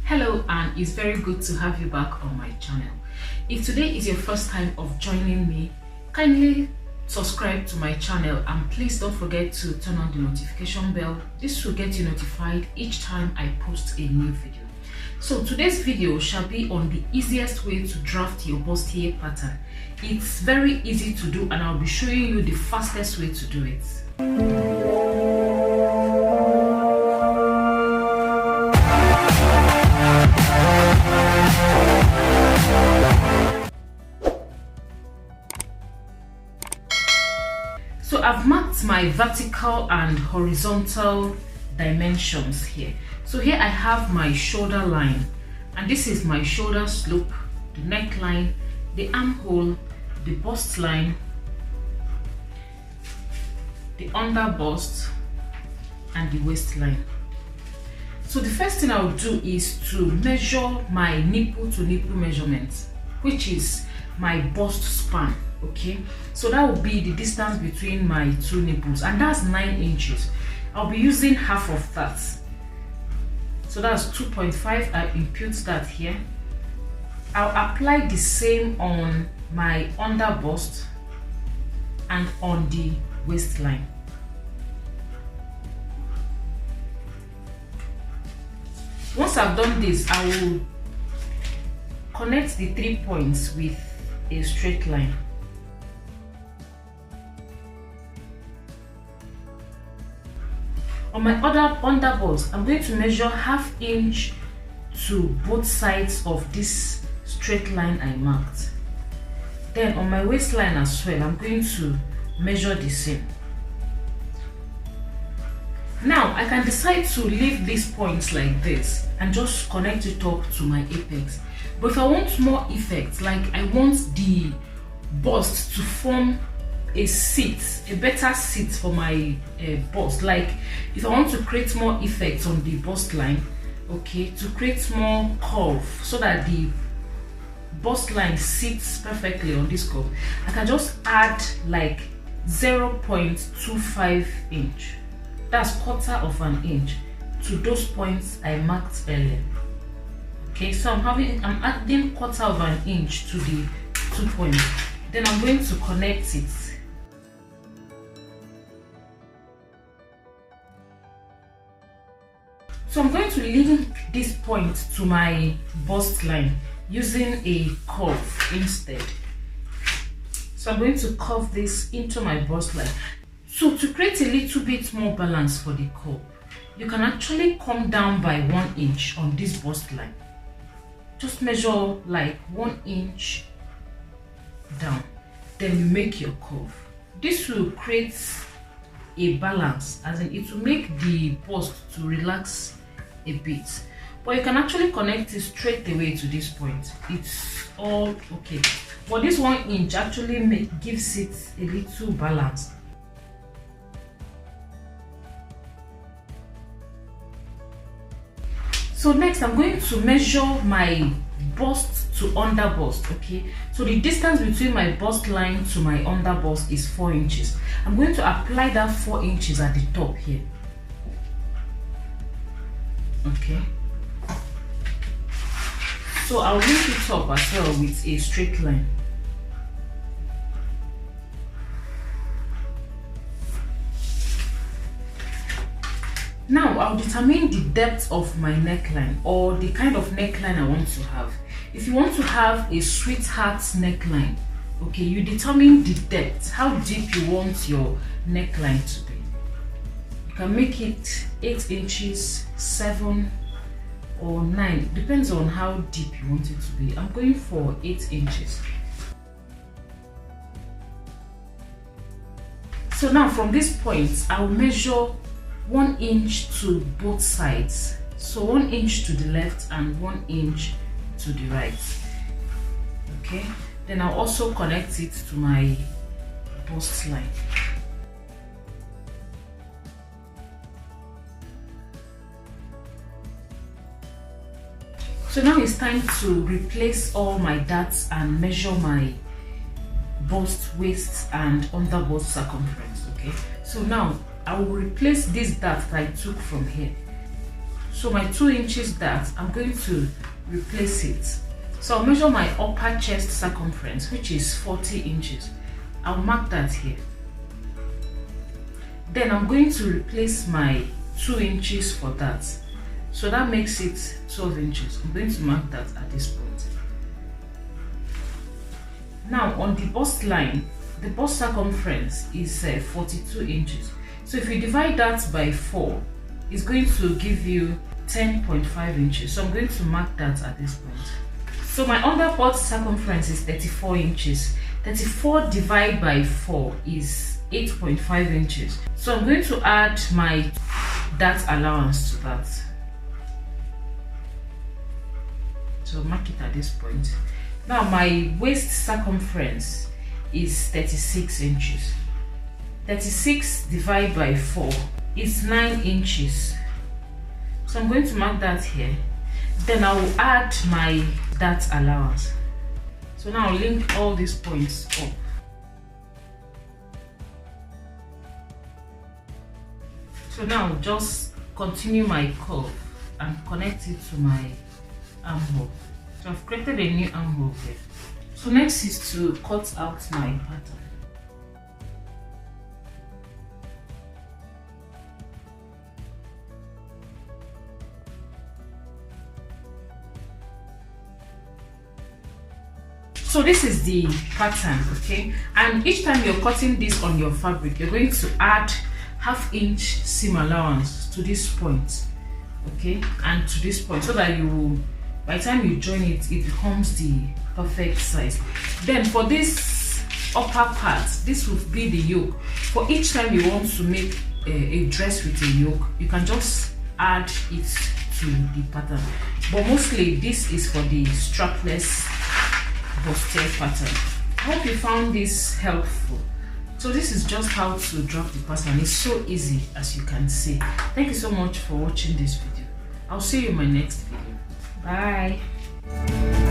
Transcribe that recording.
Hello, and it's very good to have you back on my channel. If today is your first time of joining me, kindly subscribe to my channel and please don't forget to turn on the notification bell. This will get you notified each time I post a new video. So today's video shall be on the easiest way to draft your bustier pattern. It's very easy to do and I'll be showing you the fastest way to do it. So I've marked my vertical and horizontal dimensions here. So here I have my shoulder line, and this is my shoulder slope, the neckline, the armhole, the bust line, the under bust, and the waistline. So the first thing I'll do is to measure my nipple to nipple measurement, which is my bust span. Okay, so that will be the distance between my two nipples, and that's 9 inches. I'll be using half of that, so that's 2.5. I impute that here. I'll apply the same on my under bust and on the waistline. Once I've done this, I will connect the 3 points with a straight line. On my other under bust, I'm going to measure 1/2 inch to both sides of this straight line I marked. Then on my waistline as well, I'm going to measure the same. Now I can decide to leave these points like this and just connect it up to my apex. But if I want more effect, like I want the bust to form a seat, a better seat for my bust, like if I want to create more effect on the bust line, okay, to create more curve so that the bust line sits perfectly on this curve, I can just add like 0.25 inch, that's 1/4 of an inch, to those points I marked earlier. Okay, so I'm adding 1/4 of an inch to the 2 points. Then I'm going to connect it. So I'm going to link this point to my bust line using a curve instead. So I'm going to curve this into my bust line. So to create a little bit more balance for the curve, you can actually come down by 1 inch on this bust line. Just measure like 1 inch down, then you make your curve. This will create a balance, as in it will make the bust to relax a bit. But you can actually connect it straight away to this point. It's all okay. But this 1 inch actually gives it a little balance. So next I'm going to measure my bust to under bust. Okay, so the distance between my bust line to my under bust is 4 inches. I'm going to apply that 4 inches at the top here. Okay, so I'll link it up as well with a straight line. Now I'll determine the depth of my neckline, or the kind of neckline I want to have. If you want to have a sweetheart neckline, okay, you determine the depth, how deep you want your neckline to be. You can make it 8 inches, 7 or 9, depends on how deep you want it to be. I'm going for 8 inches. So now from this point, I'll measure 1 inch to both sides. So 1 inch to the left and 1 inch to the right. Okay, then I'll also connect it to my bust line. So now it's time to replace all my darts and measure my bust, waist and under bust circumference. Okay, so now I will replace this dart that I took from here. So my 2 inches dart, I'm going to replace it. So I'll measure my upper chest circumference, which is 40 inches. I'll mark that here. Then I'm going to replace my 2 inches for that. So that makes it 12 inches. I'm going to mark that at this point. Now on the bust line, the bust circumference is 42 inches. So if you divide that by 4, it's going to give you 10.5 inches. So I'm going to mark that at this point. So my under bust circumference is 34 inches. 34 divided by 4 is 8.5 inches. So I'm going to add my dart allowance to that. So mark it at this point. Now my waist circumference is 36 inches. 36 divided by 4 is 9 inches. So I'm going to mark that here. Then I will add my dart allowance. So now I'll link all these points up. So now just continue my curve and connect it to my armhole. So I've created a new armhole here. So next is to cut out my pattern. So this is the pattern, okay? And each time you're cutting this on your fabric, you're going to add ½ inch seam allowance to this point, okay? And to this point, so that you will, by the time you join it, it becomes the perfect size. Then for this upper part, this will be the yoke. For each time you want to make a dress with a yoke, you can just add it to the pattern. But mostly this is for the strapless Bustier pattern. I hope you found this helpful. So this is just how to drop the pattern. It's so easy, as you can see. Thank you so much for watching this video. I'll see you in my next video. Bye.